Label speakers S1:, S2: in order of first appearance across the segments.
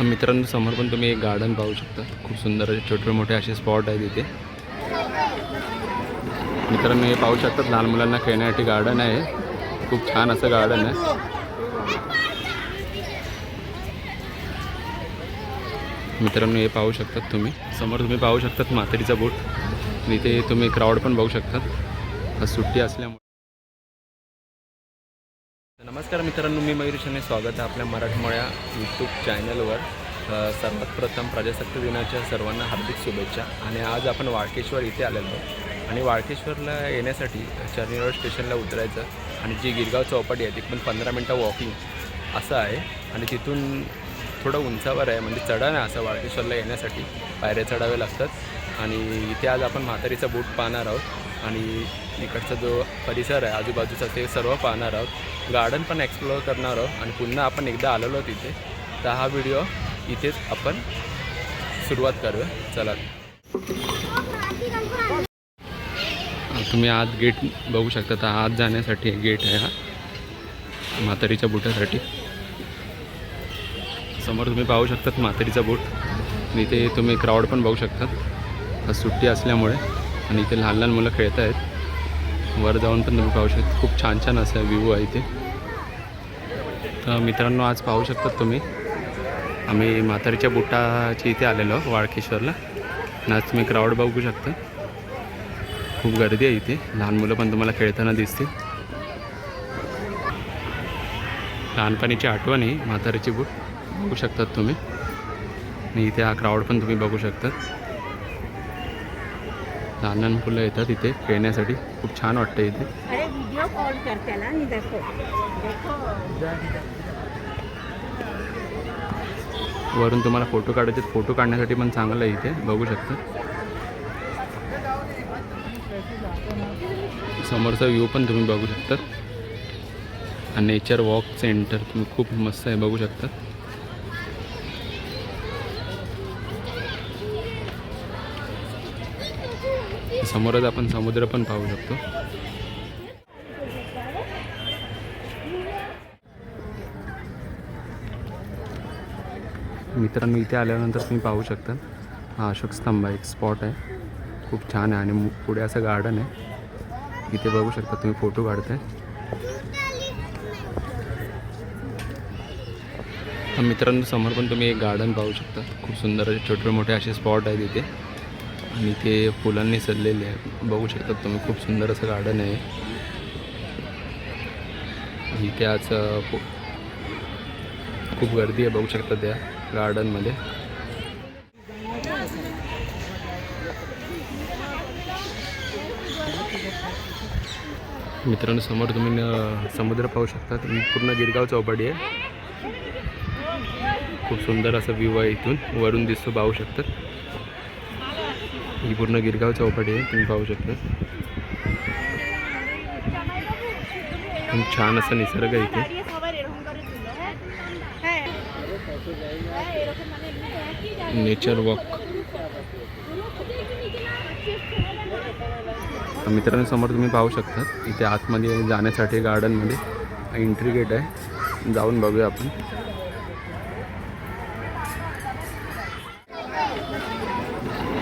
S1: मित्रांनो, समोर पण तुम्ही एक गार्डन पाहू शकता. खूप सुंदर असे छोटे मोठे असे स्पॉट आहेत इथे. मित्रांनो, हे पाहू शकतात लहान मुलांना खेळण्यासाठी गार्डन आहे. खूप छान असं गार्डन आहे. मित्रांनो, हे पाहू शकतात तुम्ही. समोर तुम्ही पाहू शकतात म्हातारीचा बोट. इथे तुम्ही क्राऊड पण बघू शकतात सुट्टी असल्यामुळे. नमस्कार मित्रांनो, मी मयूर शने. स्वागत आहे आपल्या मराठमोळ्या यूट्यूब चॅनलवर. सर्वात प्रथम प्रजासत्ताक दिनाच्या सर्वांना हार्दिक शुभेच्छा. आणि आज आपण वाळकेश्वर इथे आलेलो आहोत. आणि वाळकेश्वरला येण्यासाठी चर्नीरोड स्टेशनला उतरायचं आणि जी गिरगाव चौपाटी आहे ती पण 15 मिनटं वॉकिंग असं आहे. आणि तिथून थोडं उंचावर आहे, म्हणजे चढण आहे असं वाळकेश्वरला येण्यासाठी. पायऱ्या चढावे लागतात. आणि इथे आज आपण म्हातारीचा बूट पाहणार आहोत आणि इकडचा जो परिसर आहे आजूबाजूचा ते सर्व पाहणार आहोत. गार्डन पण एक्सप्लोअर करणार आहोत. आणि पुन्हा आपण एकदा आलेलो तिथे, तर हा व्हिडिओ इथेच आपण सुरुवात करूया. चला, तुम्ही आत गेट बघू शकता. तर आत जाण्यासाठी गेट आहे हा म्हातारीच्या बुटासाठी. समोर तुम्ही पाहू शकतात म्हातारीचा बूट. इथे तुम्ही क्राऊड पण बघू शकतात सुट्टी असल्यामुळे. आणि इथे लहान लहान मुलं खेळत आहेत. वर जाऊन पण तुम्ही पाहू शकता. खूप छान छान असं व्ह्यू आहे इथे. तर मित्रांनो, आज पाहू शकतात तुम्ही आम्ही म्हातारीच्या बुटाची इथे आलेलो वाळकेश्वरला. आणि आज तुम्ही क्राऊड बघू शकता. खूप गर्दी आहे इथे. लहान मुलं पण तुम्हाला खेळताना दिसतील. लहानपणीची आठवण आहे म्हातारीची बूट बघू शकतात तुम्ही. आणि इथे हा क्राऊड पण तुम्ही बघू शकतात. लहान लहान मुलं येतात इथे खेळण्यासाठी. खूप छान वाटतं इथे. वरून तुम्हाला फोटो काढायचे, फोटो काढण्यासाठी पण चांगलं आहे इथे बघू शकता. समोरचा व्ह्यू पण तुम्ही बघू शकता. आणि नेचर वॉक सेंटर तुम्ही खूप मस्त आहे बघू शकता. समोरच आपण समुद्र पण पाहू शकतो. मित्रांनो, इथे आल्यानंतर तुम्ही पाहू शकता हा अशोक स्तंभ एक स्पॉट आहे. खूप छान आहे. आणि पुढे असं गार्डन आहे. इथे बघू शकता तुम्ही फोटो काढताय. मित्रांनो, समोर पण तुम्ही एक गार्डन पाहू शकता. खूप सुंदर असे छोटे मोठे असे स्पॉट आहेत इथे. आणि ते फुलांनी सजलेले आहे बघू शकता तुम्ही. खूप सुंदर असं गार्डन आहे. इथे आज खूप गर्दी आहे बघू शकता त्या गार्डनमध्ये. मित्रांनो, समोर तुम्ही समुद्र पाहू शकता. पूर्ण गिरगाव चौपाटी आहे. खूप सुंदर असा व्ह्यू आहे इथून. वरून दिसतो पाहू शकतात. ही पूर्ण गिरगाव चौपाटी आहे तुम्ही पाहू शकता. खूप छान असा निसर्ग आहे इथे. Nature walk. मित्रांनो, समोर तुम्ही पाहू शकता इथे आतमध्ये जाण्यासाठी गार्डनमध्ये एंट्री गेट आहे. जाऊन बघूया आपण.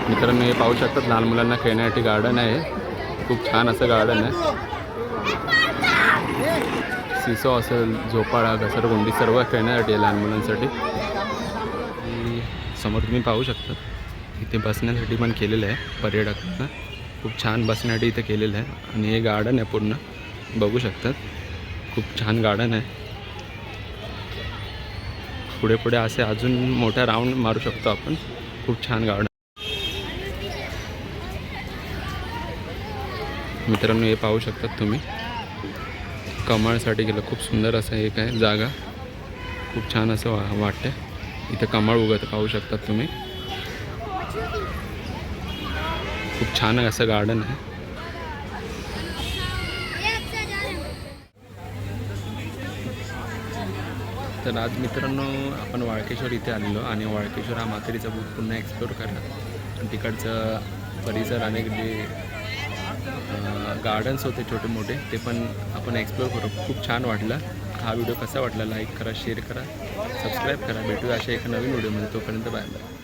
S1: मित्रांनो, हे पाहू शकतात लहान मुलांना खेळण्यासाठी गार्डन आहे. खूप छान असं गार्डन आहे. सिसो असेल, झोपाळा, घसरगुंडी सर्व खेळण्यासाठी आहे लहान मुलांसाठी. समोर तुम्ही पाहू शकता इथे बसण्यासाठी पण केलेलं आहे पर्यटकांना. खूप छान बसण्यासाठी इथे केलेलं आहे. आणि हे गार्डन आहे पूर्ण बघू शकतात. खूप छान गार्डन आहे. पुढे पुढे असे अजून मोठा राऊंड मारू शकतो आपण. खूप छान गार्डन. मित्रांनो, हे पाहू शकतात तुम्ही कमळसाठी गेलं. खूप सुंदर असं एक आहे जागा. खूप छान असं वाटतं. इथे कमळ उगत पाहू शकतात तुम्ही. खूप छान असं गार्डन आहे. तर आज मित्रांनो, आपण वाळकेश्वर इथे आलेलो. आणि वाळकेश्वर हा म्हातारीचा बूट पुन्हा एक्सप्लोर करणार. आणि तिकडचं परिसर अनेक जे गार्डन्स होते छोटे मोठे, ते पण आपण एक्सप्लोर करू. खूप छान वाटलं. हा व्हिडिओ कसा वाटला लाईक करा, शेअर करा, सबस्क्राईब करा. भेटूया अशा एका नवीन व्हिडिओमध्ये. तोपर्यंत बाय बाय.